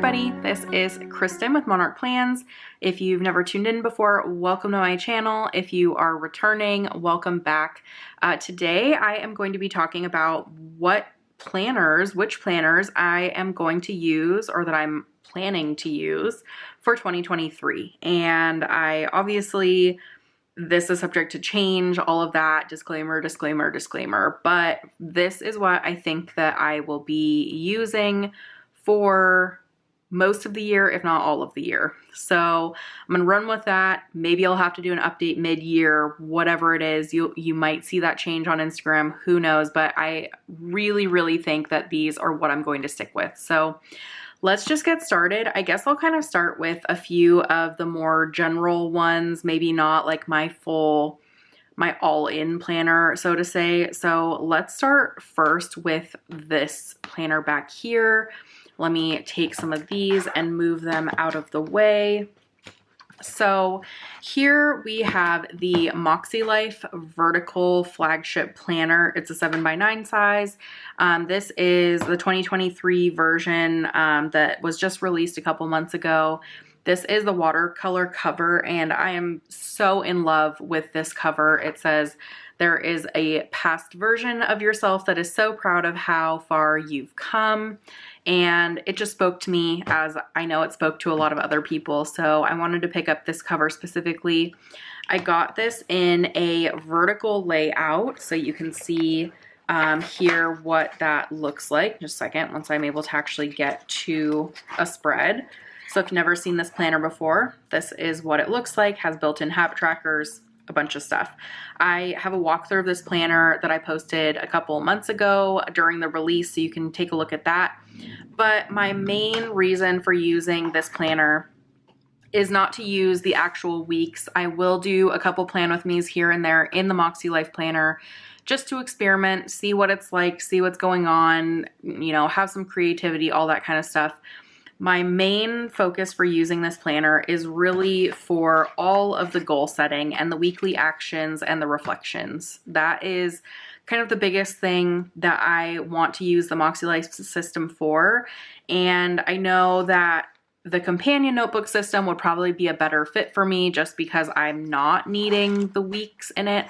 everybody, this is Kristen with Monarch Plans. If you've never tuned in before, welcome to my channel. If you are returning, welcome back. Today I am going to be talking about which planners I am going to use or that I'm planning to use for 2023. And I obviously, this is subject to change, all of that, disclaimer, disclaimer, disclaimer, but this is what I think that I will be using for most of the year, if not all of the year. So I'm gonna run with that. Maybe I'll have to do an update mid-year, whatever it is. You might see that change on Instagram, who knows, but I really think that these are what I'm going to stick with. So let's just get started. I guess I'll kind of start with a few of the more general ones, maybe not like my all-in planner, so to say. So let's start first with this planner back here. Let me take some of these and move them out of the way. So here we have the MakseLife vertical flagship planner. It's a 7x9 size. This is the 2023 version that was just released a couple months ago. This is the watercolor cover, and I am so in love with this cover. It says, "There is a past version of yourself that is so proud of how far you've come." And it just spoke to me, as I know it spoke to a lot of other people. So I wanted to pick up this cover specifically. I got this in a vertical layout, so you can see here what that looks like. Just a second, once I'm able to actually get to a spread. So if you've never seen this planner before, this is what it looks like. Has built-in habit trackers, a bunch of stuff. I have a walkthrough of this planner that I posted a couple months ago during the release, so you can take a look at that. But my main reason for using this planner is not to use the actual weeks. I will do a couple plan with me's here and there in the MakseLife planner just to experiment, see what it's like, see what's going on, you know, have some creativity, all that kind of stuff. My main focus for using this planner is really for all of the goal setting and the weekly actions and the reflections. That is kind of the biggest thing that I want to use the MakseLife system for. And I know that the companion notebook system would probably be a better fit for me just because I'm not needing the weeks in it.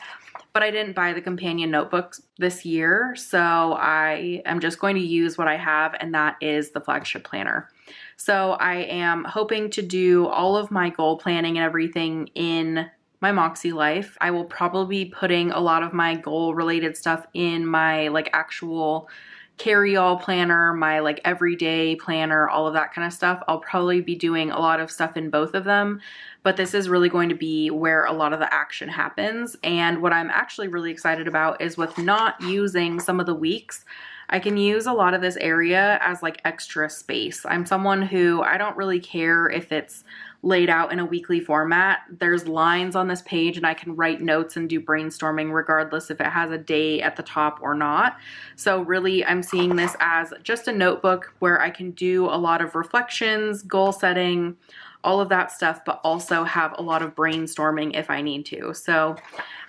But I didn't buy the companion notebooks this year, so I am just going to use what I have, and that is the flagship planner. So I am hoping to do all of my goal planning and everything in my MakseLife. I will probably be putting a lot of my goal related stuff in my like actual carry-all planner, my like everyday planner, all of that kind of stuff. I'll probably be doing a lot of stuff in both of them, but this is really going to be where a lot of the action happens. And what I'm actually really excited about is with not using some of the weeks, I can use a lot of this area as like extra space. I'm someone who I don't really care if it's laid out in a weekly format. There's lines on this page and I can write notes and do brainstorming regardless if it has a day at the top or not. So really I'm seeing this as just a notebook where I can do a lot of reflections, goal setting, all of that stuff, but also have a lot of brainstorming if I need to. So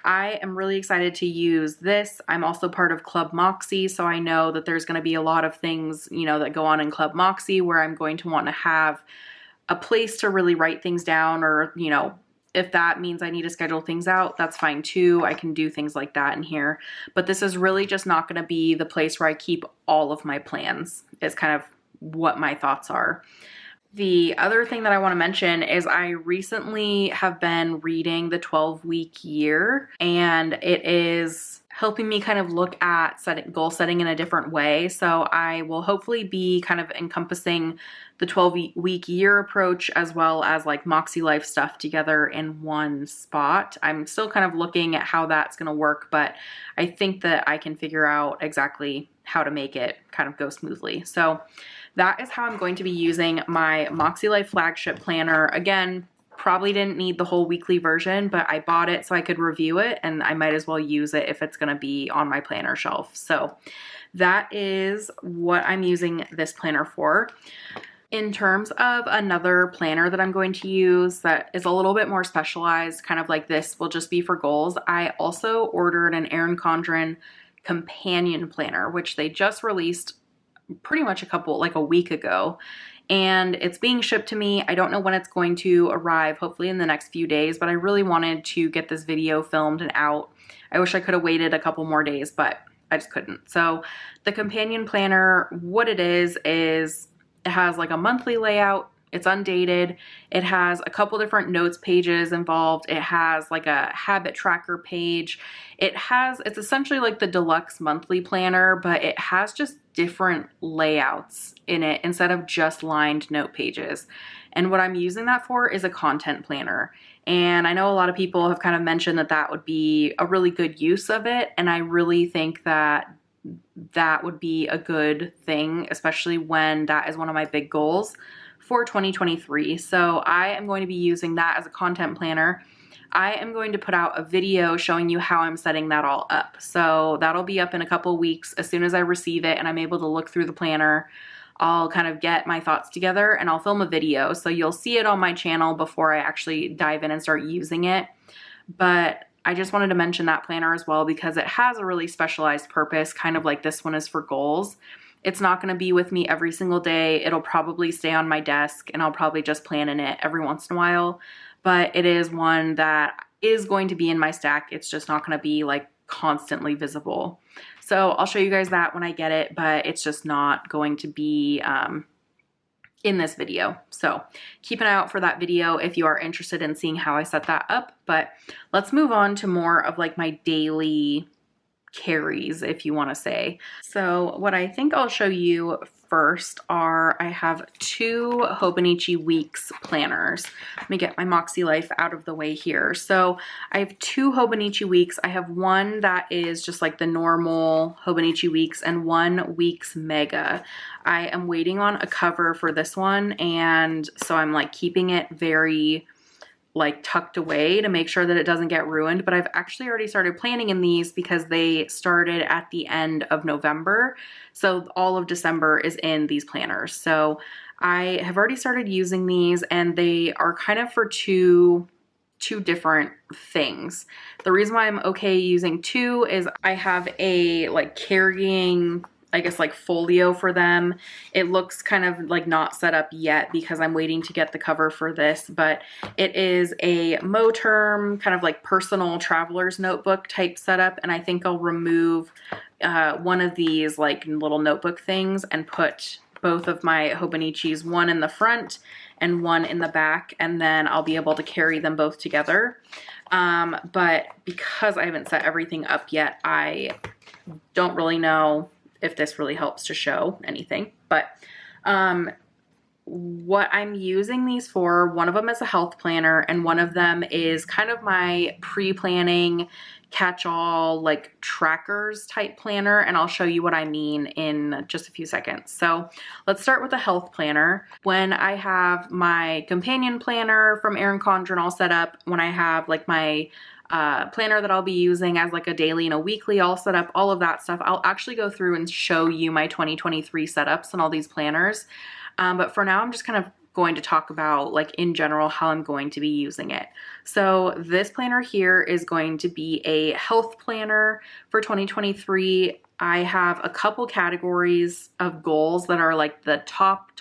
I am really excited to use this. I'm also part of Club Moxie, so I know that there's going to be a lot of things, you know, that go on in Club Moxie where I'm going to want to have a place to really write things down, or, you know, if that means I need to schedule things out, that's fine too. I can do things like that in here. But this is really just not going to be the place where I keep all of my plans, is kind of what my thoughts are. The other thing that I want to mention is I recently have been reading the 12-week year, and it is helping me kind of look at goal setting in a different way. So I will hopefully be kind of encompassing the 12-week year approach as well as like MakseLife stuff together in one spot. I'm still kind of looking at how that's going to work, but I think that I can figure out exactly how to make it kind of go smoothly. So that is how I'm going to be using my MakseLife flagship planner. Again, probably didn't need the whole weekly version, but I bought it so I could review it, and I might as well use it if it's going to be on my planner shelf. So that is what I'm using this planner for. In terms of another planner that I'm going to use that is a little bit more specialized, kind of like this will just be for goals, I also ordered an Erin Condren companion planner, which they just released pretty much a week ago. and it's being shipped to me. I don't know when it's going to arrive, hopefully in the next few days, but I really wanted to get this video filmed and out. I wish I could have waited a couple more days, but I just couldn't. So the companion planner, what it is it has like a monthly layout. It's undated. It has a couple different notes pages involved. It has like a habit tracker page. It's essentially like the deluxe monthly planner, but it has just different layouts in it instead of just lined note pages. And what I'm using that for is a content planner. And I know a lot of people have kind of mentioned that that would be a really good use of it. And I really think that that would be a good thing, especially when that is one of my big goals for 2023. So I am going to be using that as a content planner. I am going to put out a video showing you how I'm setting that all up. So that'll be up in a couple weeks. As soon as I receive it and I'm able to look through the planner, I'll kind of get my thoughts together and I'll film a video. So you'll see it on my channel before I actually dive in and start using it. But I just wanted to mention that planner as well because it has a really specialized purpose, kind of like this one is for goals. It's not going to be with me every single day. It'll probably stay on my desk and I'll probably just plan in it every once in a while. But it is one that is going to be in my stack. It's just not going to be like constantly visible. So I'll show you guys that when I get it, but it's just not going to be in this video. So keep an eye out for that video if you are interested in seeing how I set that up. But let's move on to more of like my daily carries, if you want to say. So what I think I'll show you first are, I have 2 Hobonichi Weeks planners. Let me get my MakseLife out of the way here. So I have 2 Hobonichi Weeks. I have one that is just like the normal Hobonichi Weeks and one Weeks Mega. I am waiting on a cover for this one, and so I'm like keeping it very like tucked away to make sure that it doesn't get ruined. But I've actually already started planning in these because they started at the end of November. So all of December is in these planners. So I have already started using these, and they are kind of for two different things. The reason why I'm okay using 2 is I have a like carrying, I guess, like folio for them. It looks kind of like not set up yet because I'm waiting to get the cover for this, but it is a Moterm kind of like personal traveler's notebook type setup. And I think I'll remove one of these like little notebook things and put both of my Hobonichis, one in the front and one in the back, and then I'll be able to carry them both together. But because I haven't set everything up yet, I don't really know if this really helps to show anything. But what I'm using these for, one of them is a health planner and one of them is kind of my pre-planning catch-all like trackers type planner, and I'll show you what I mean in just a few seconds. So let's start with the health planner. When I have my companion planner from Erin Condren all set up, when I have like my planner that I'll be using as like a daily and a weekly all set up, all of that stuff, I'll actually go through and show you my 2023 setups and all these planners. But for now, I'm just kind of going to talk about like in general how I'm going to be using it. So this planner here is going to be a health planner for 2023. I have a couple categories of goals that are like the top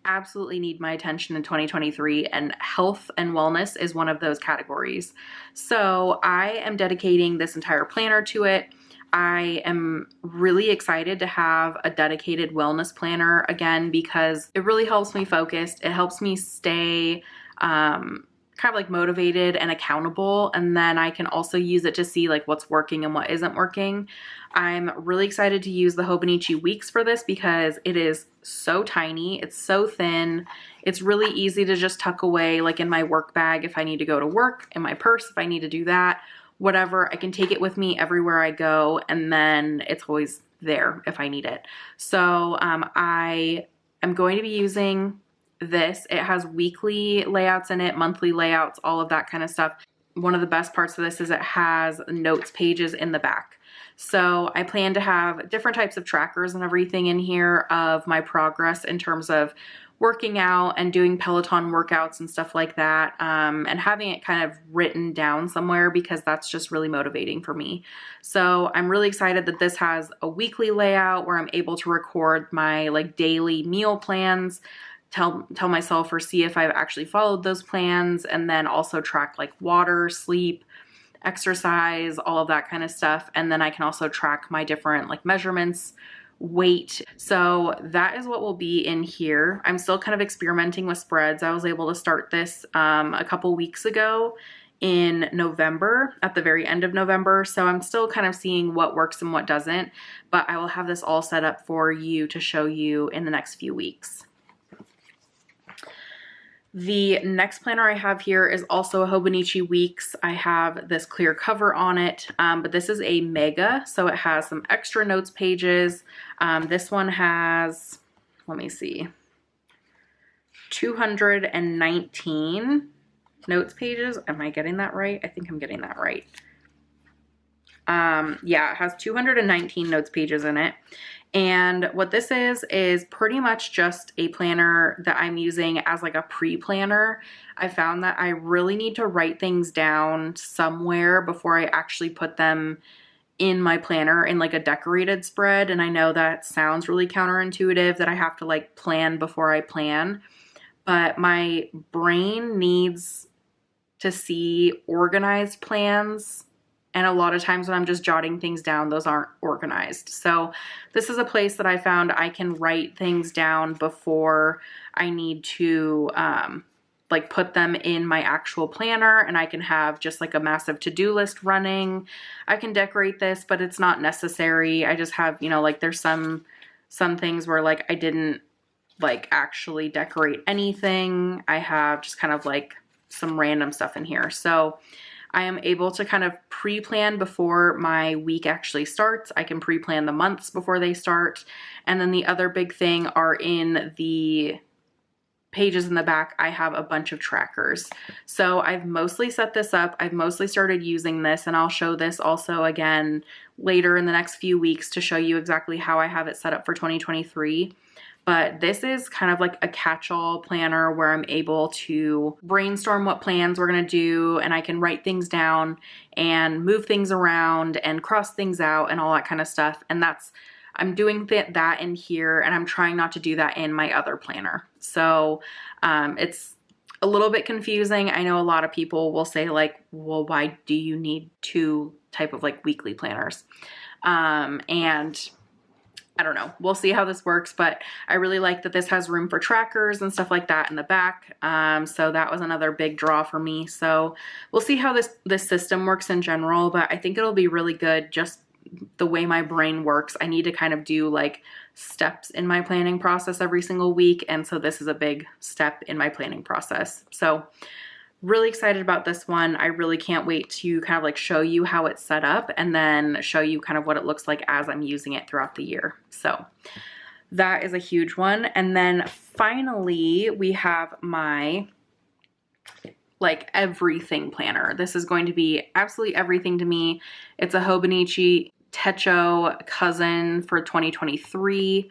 absolutely need my attention in 2023, and health and wellness is one of those categories. So I am dedicating this entire planner to it. I am really excited to have a dedicated wellness planner again because it really helps me focus. It helps me stay kind of like motivated and accountable, and then I can also use it to see like what's working and what isn't working. I'm really excited to use the Hobonichi Weeks for this because it is so tiny, it's so thin, it's really easy to just tuck away like in my work bag if I need to go to work, in my purse if I need to do that, whatever. I can take it with me everywhere I go, and then it's always there if I need it. So I am going to be using this. It has weekly layouts in it, monthly layouts, all of that kind of stuff. One of the best parts of this is it has notes pages in the back. So I plan to have different types of trackers and everything in here of my progress in terms of working out and doing Peloton workouts and stuff like that, and having it kind of written down somewhere because that's just really motivating for me. So I'm really excited that this has a weekly layout where I'm able to record my like daily meal plans, tell myself or see if I've actually followed those plans, and then also track like water, sleep, exercise, all of that kind of stuff. And then I can also track my different like measurements, weight. So that is what will be in here. I'm still kind of experimenting with spreads. I was able to start this a couple weeks ago in November, at the very end of November. So I'm still kind of seeing what works and what doesn't, but I will have this all set up for you to show you in the next few weeks. The next planner I have here is also a Hobonichi Weeks. I have this clear cover on it, but this is a mega, so it has some extra notes pages. This one has, let me see, 219 notes pages. Am I getting that right? I think I'm getting that right. Yeah, it has 219 notes pages in it. And what this is pretty much just a planner that I'm using as like a pre-planner. I found that I really need to write things down somewhere before I actually put them in my planner in like a decorated spread. And I know that sounds really counterintuitive that I have to like plan before I plan, but my brain needs to see organized plans. And a lot of times when I'm just jotting things down, those aren't organized. So this is a place that I found I can write things down before I need to like put them in my actual planner, and I can have just like a massive to-do list running. I can decorate this, but it's not necessary. I just have, you know, like there's some things where like I didn't like actually decorate anything. I have just kind of like some random stuff in here. So I am able to kind of pre-plan before my week actually starts. I can pre-plan the months before they start. And then the other big thing are in the pages in the back, I have a bunch of trackers. So I've mostly set this up. I've mostly started using this, and I'll show this also again later in the next few weeks to show you exactly how I have it set up for 2023. But this is kind of like a catch-all planner where I'm able to brainstorm what plans we're going to do, and I can write things down and move things around and cross things out and all that kind of stuff. And I'm doing that in here, and I'm trying not to do that in my other planner. So it's a little bit confusing. I know a lot of people will say like, well, why do you need two type of like weekly planners? And I don't know. We'll see how this works, but I really like that this has room for trackers and stuff like that in the back. So that was another big draw for me. So we'll see how this system works in general, but I think it'll be really good just the way my brain works. I need to kind of do like steps in my planning process every single week. And so this is a big step in my planning process. So really excited about this one. I really can't wait to kind of like show you how it's set up and then show you kind of what it looks like as I'm using it throughout the year. So that is a huge one. And then finally, we have my like everything planner. This is going to be absolutely everything to me. It's a Hobonichi Techo cousin for 2023.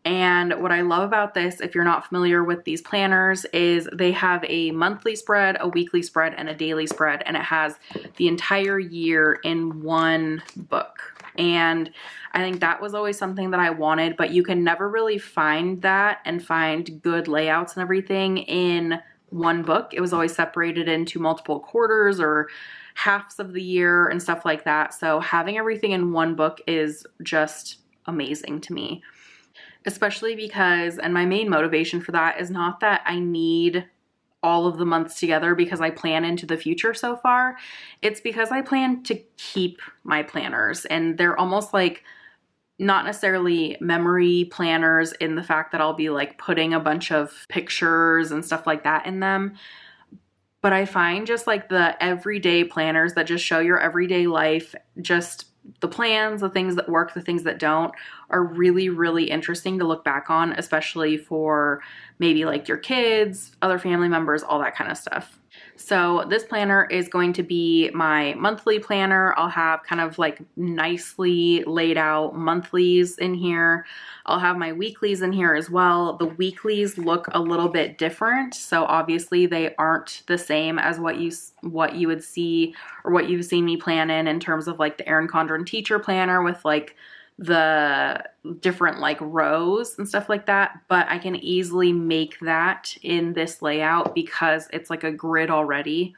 And what I love about this, if you're not familiar with these planners, is they have a monthly spread, a weekly spread, and a daily spread, and it has the entire year in one book. And I think that was always something that I wanted, but you can never really find that and find good layouts and everything in one book. It was always separated into multiple quarters or halves of the year and stuff like that. So having everything in one book is just amazing to me. Especially because, and my main motivation for that is not that I need all of the months together because I plan into the future so far. It's because I plan to keep my planners, and they're almost like not necessarily memory planners in the fact that I'll be like putting a bunch of pictures and stuff like that in them. But I find just like the everyday planners that just show your everyday life, just the plans, the things that work, the things that don't, are really, really interesting to look back on, especially for maybe like your kids, other family members, all that kind of stuff. So this planner is going to be my monthly planner. I'll have kind of like nicely laid out monthlies in here. I'll have my weeklies in here as well. The weeklies look a little bit different. So obviously they aren't the same as what you would see or what you've seen me plan in terms of like the Erin Condren teacher planner with like the different like rows and stuff like that, but I can easily make that in this layout because it's like a grid already.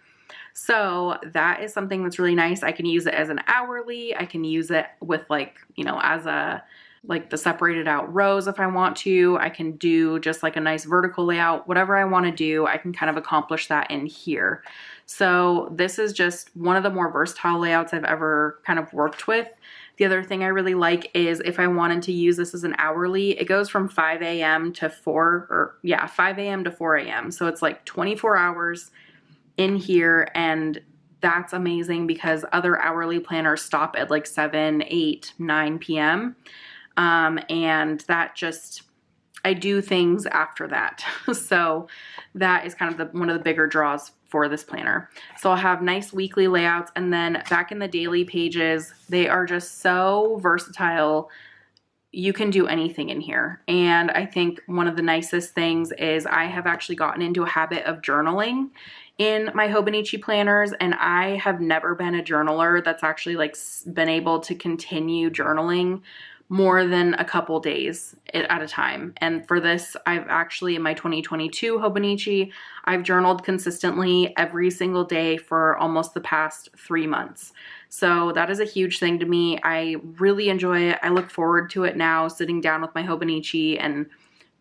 So that is something that's really nice. I can use it as an hourly. I can use it with like, you know, as a, like the separated out rows if I want to. I can do just like a nice vertical layout, whatever I want to do, I can kind of accomplish that in here. So this is just one of the more versatile layouts I've ever kind of worked with. The other thing I really like is if I wanted to use this as an hourly, it goes from 5 a.m. to 5 a.m. to 4 a.m. So it's like 24 hours in here, and that's amazing because other hourly planners stop at like 7, 8, 9 p.m. And that just, I do things after that. So that is kind of one of the bigger draws for this planner. So I'll have nice weekly layouts, and then back in the daily pages, they are just so versatile. You can do anything in here. And I think one of the nicest things is I have actually gotten into a habit of journaling in my Hobonichi planners, and I have never been a journaler that's actually like been able to continue journaling more than a couple days at a time. And for this, I've actually, in my 2022 Hobonichi, I've journaled consistently every single day for almost the past 3 months. So that is a huge thing to me. I really enjoy it. I look forward to it now, sitting down with my Hobonichi and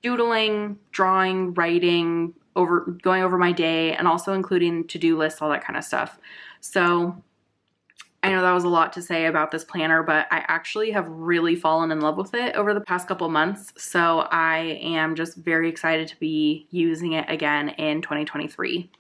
doodling, drawing, writing, going over my day, and also including to-do lists, all that kind of stuff. So I know that was a lot to say about this planner, but I actually have really fallen in love with it over the past couple months. So I am just very excited to be using it again in 2023.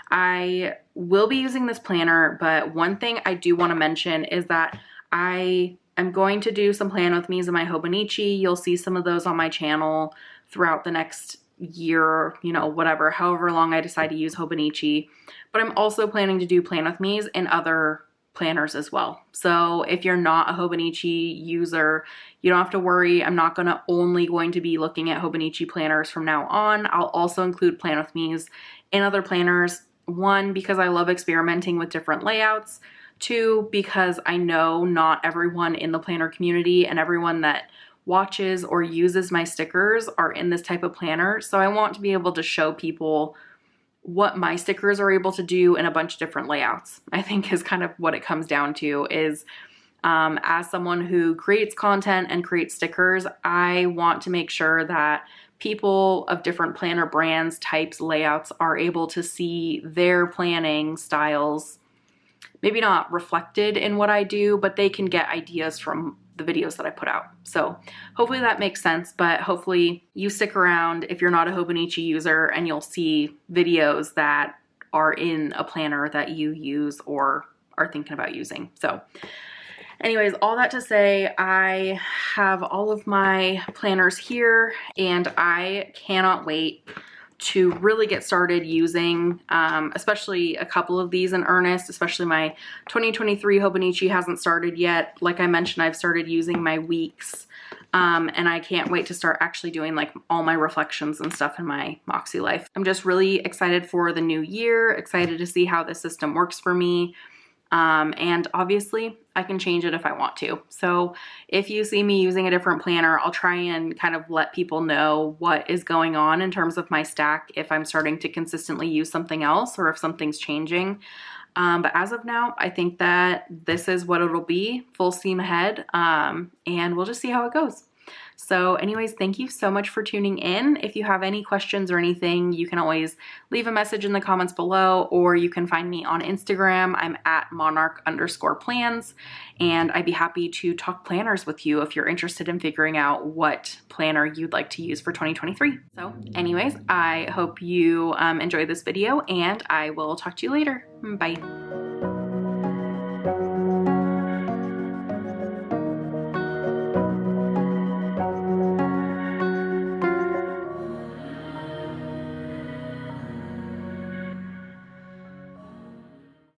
I will be using this planner, but one thing I do want to mention is that I am going to do some plan with me's in my Hobonichi. You'll see some of those on my channel throughout the next year, you know, whatever, however long I decide to use Hobonichi. But I'm also planning to do plan with me's in other planners as well. So if you're not a Hobonichi user, you don't have to worry. I'm not only going to be looking at Hobonichi planners from now on. I'll also include plan with me's in other planners. 1, because I love experimenting with different layouts. 2, because I know not everyone in the planner community and everyone that watches or uses my stickers are in this type of planner. So I want to be able to show people what my stickers are able to do in a bunch of different layouts. I think is kind of what it comes down to is as someone who creates content and creates stickers, I want to make sure that people of different planner brands, types, layouts are able to see their planning styles, maybe not reflected in what I do, but they can get ideas from the videos that I put out. So hopefully that makes sense, but hopefully you stick around if you're not a Hobonichi user and you'll see videos that are in a planner that you use or are thinking about using. So anyways, all that to say, I have all of my planners here and I cannot wait to really get started using, especially a couple of these in earnest, especially my 2023 Hobonichi hasn't started yet. Like I mentioned, I've started using my weeks, and I can't wait to start actually doing like all my reflections and stuff in my MakseLife. I'm just really excited for the new year, excited to see how the system works for me. And obviously I can change it if I want to. So if you see me using a different planner, I'll try and kind of let people know what is going on in terms of my stack, if I'm starting to consistently use something else or if something's changing. But as of now, I think that this is what it'll be, full steam ahead, and we'll just see how it goes. So anyways, thank you so much for tuning in. If you have any questions or anything, you can always leave a message in the comments below, or you can find me on Instagram. I'm at monarch_plans, and I'd be happy to talk planners with you if you're interested in figuring out what planner you'd like to use for 2023. So anyways, I hope you enjoyed this video, and I will talk to you later. Bye.